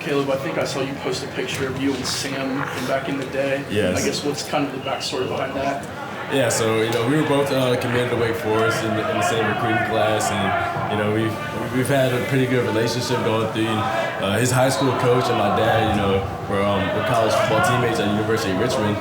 Kaleb, I think I saw you post a picture of you and Sam from back in the day. Yes. I guess what's kind of the backstory behind that? Yeah, so we were both committed to Wake Forest in the same recruiting class, and we've had a pretty good relationship going through. His high school coach and my dad, we're college football teammates at University of Richmond.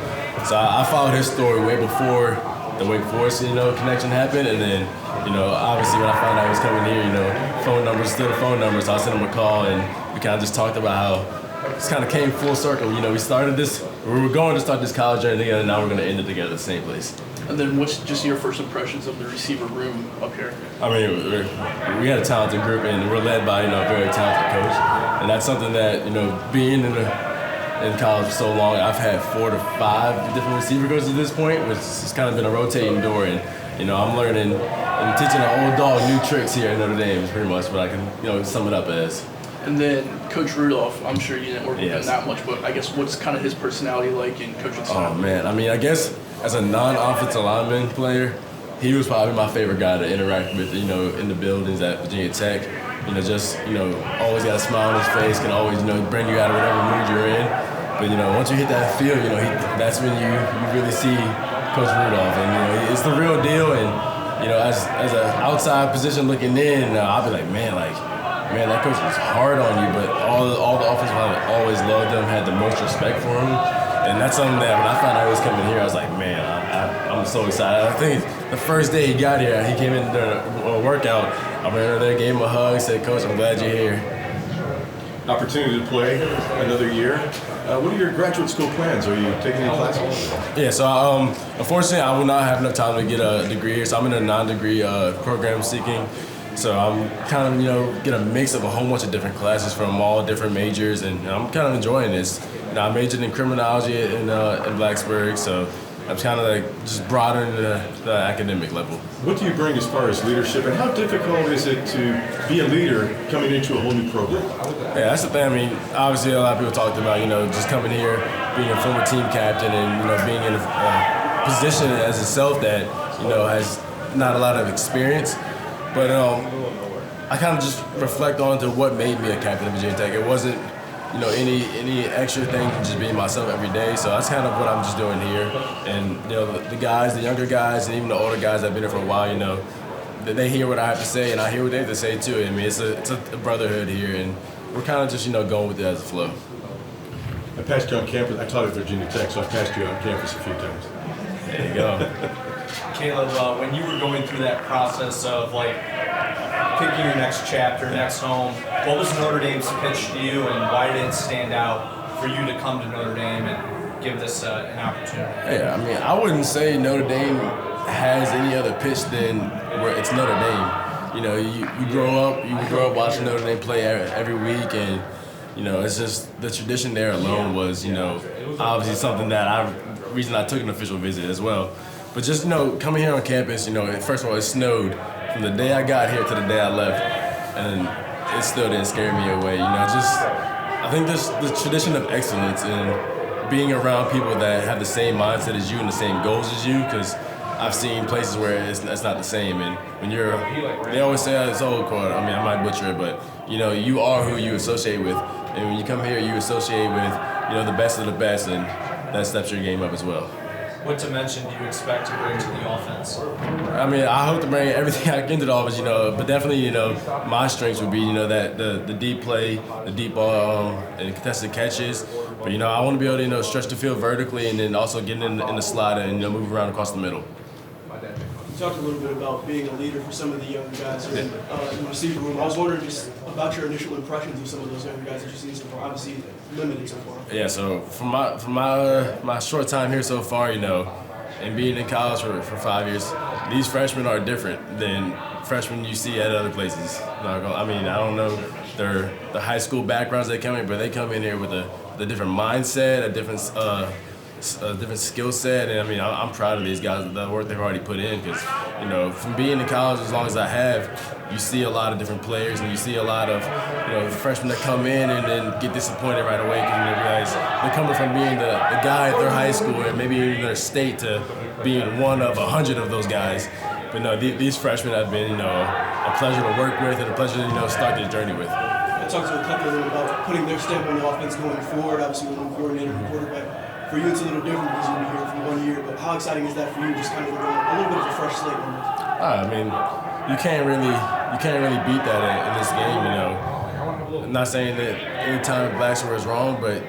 So I followed his story way before the Wake Forest connection happened, and then obviously when I found out he was coming here, phone numbers still the phone number, so I sent him a call, and we kind of just talked about how this kind of came full circle. We started this, we were going to start this college journey together, and now we're going to end it together at the same place. And then what's just your first impressions of the receiver room up here? I mean, we had a talented group, and we're led by a very talented coach, and that's something that being in college for so long, I've had 4 to 5 different receiver coaches at this point, which has kind of been a rotating door, and I'm learning and teaching an old dog new tricks here at Notre Dame is pretty much what I can sum it up as. And then Coach Rudolph, I'm sure you didn't work with Yes. him that much, but I guess what's kind of his personality like in coaching style? Oh man, I mean, I guess as a non-offensive lineman player, he was probably my favorite guy to interact with, in the buildings at Virginia Tech. Always got a smile on his face, can always, bring you out of whatever mood you're in. But, once you hit that field, that's when you really see Coach Rudolph. And, it's the real deal. And, as an outside position looking in, I'll be like, man, that coach is hard on you. But all the offensive linemen always loved him, had the most respect for him. And that's something that when I found out he was coming here, I was like, man, I'm so excited. I think the first day he got here, he came in during a workout. I went over there, gave him a hug, said, Coach, I'm glad you're here. Opportunity to play another year. What are your graduate school plans? Are you taking any classes? Yeah, so unfortunately, I will not have enough time to get a degree here. So I'm in a non-degree program seeking. So I'm kind of, get a mix of a whole bunch of different classes from all different majors, and I'm kind of enjoying this. I majored in criminology in Blacksburg, so I'm kind of just broadening the academic level. What do you bring as far as leadership, and how difficult is it to be a leader coming into a whole new program? Yeah, that's the thing. I mean, obviously a lot of people talked about, just coming here, being a former team captain, and being in a position as itself that has not a lot of experience. But I kind of just reflect on to what made me a captain of Virginia Tech. It wasn't any extra thing than just being myself every day. So that's kind of what I'm just doing here. And the guys, the younger guys, and even the older guys that have been here for a while, they hear what I have to say, and I hear what they have to say too. I mean, it's a brotherhood here, and we're kind of just going with it as a flow. I passed you on campus. I taught at Virginia Tech, so I passed you on campus a few times. There you go. Kaleb, when you were going through that process of picking your next chapter, next home, what was Notre Dame's pitch to you, and why did it stand out for you to come to Notre Dame and give this an opportunity? Yeah, I mean, I wouldn't say Notre Dame has any other pitch than where it's Notre Dame. You grow up watching Notre Dame play every week, and it's just the tradition there alone was obviously something that reason I took an official visit as well. But just coming here on campus, first of all, it snowed from the day I got here to the day I left, and it still didn't scare me away. I think this the tradition of excellence and being around people that have the same mindset as you and the same goals as you, because I've seen places where it's not the same. And when they always say it's old quote. I mean, I might butcher it, but you are who you associate with, and when you come here, you associate with the best of the best, and that steps your game up as well. What dimension do you expect to bring to the offense? I mean, I hope to bring everything I can to the offense, but definitely, my strengths would be, that the deep play, the deep ball, and contested catches. But, I want to be able to, stretch the field vertically and then also get in the slot and, move around across the middle. You talked a little bit about being a leader for some of the younger guys here in the receiver room. I was wondering just about your initial impressions of some of those younger guys that you've seen so far. Obviously, limited so far. Yeah, so from my short time here so far, and being in college for 5 years, these freshmen are different than freshmen you see at other places. I mean, I don't know the high school backgrounds they come in, but they come in here with a different mindset, a different skill set, and I mean, I'm proud of these guys, the work they've already put in, because, from being in college as long as I have, you see a lot of different players, and you see a lot of, freshmen that come in and then get disappointed right away because they realize they're coming from being the guy at their high school and maybe even their state to being one of 100 of those guys. But no, these freshmen have been, a pleasure to work with and a pleasure to, start this journey with. I talked to a couple of them about putting their stamp on the offense going forward. Obviously, when I'm coordinator and quarterback, for you it's a little different because you'll be here for 1 year. But how exciting is that for you? Just kind of a little bit of a fresh slate on this. I mean, you can't really beat that in this game. You know, I'm not saying that any time Blacksburg is wrong, but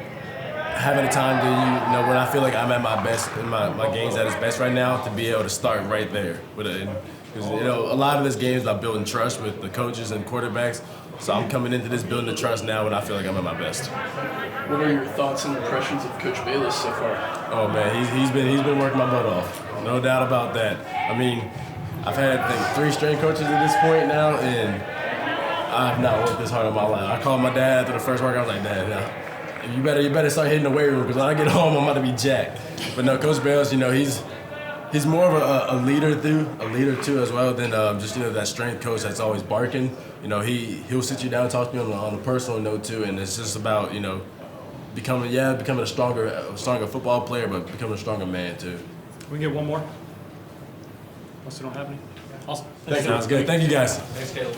having a time that when I feel like I'm at my best in my games at its best right now, to be able to start right there because a lot of this game is about building trust with the coaches and quarterbacks. So I'm coming into this building the trust now when I feel like I'm at my best. What are your thoughts and impressions of Coach Bayless so far? Oh man, he's been working my butt off, no doubt about that. I mean, I've had I think 3 strength coaches at this point now, and I've not worked this hard in my life. I called my dad after the first workout. I was like, Dad, you better start hitting the weight room because when I get home I'm about to be jacked. But no, Coach Bayless, he's more of a leader too as well than just that strength coach that's always barking. He'll sit you down and talk to you on a personal note too, and it's just about becoming a stronger football player, but becoming a stronger man too. Can we get one more? Unless we don't have any. Awesome. Sounds good. Thank you guys. Thanks, Kaleb.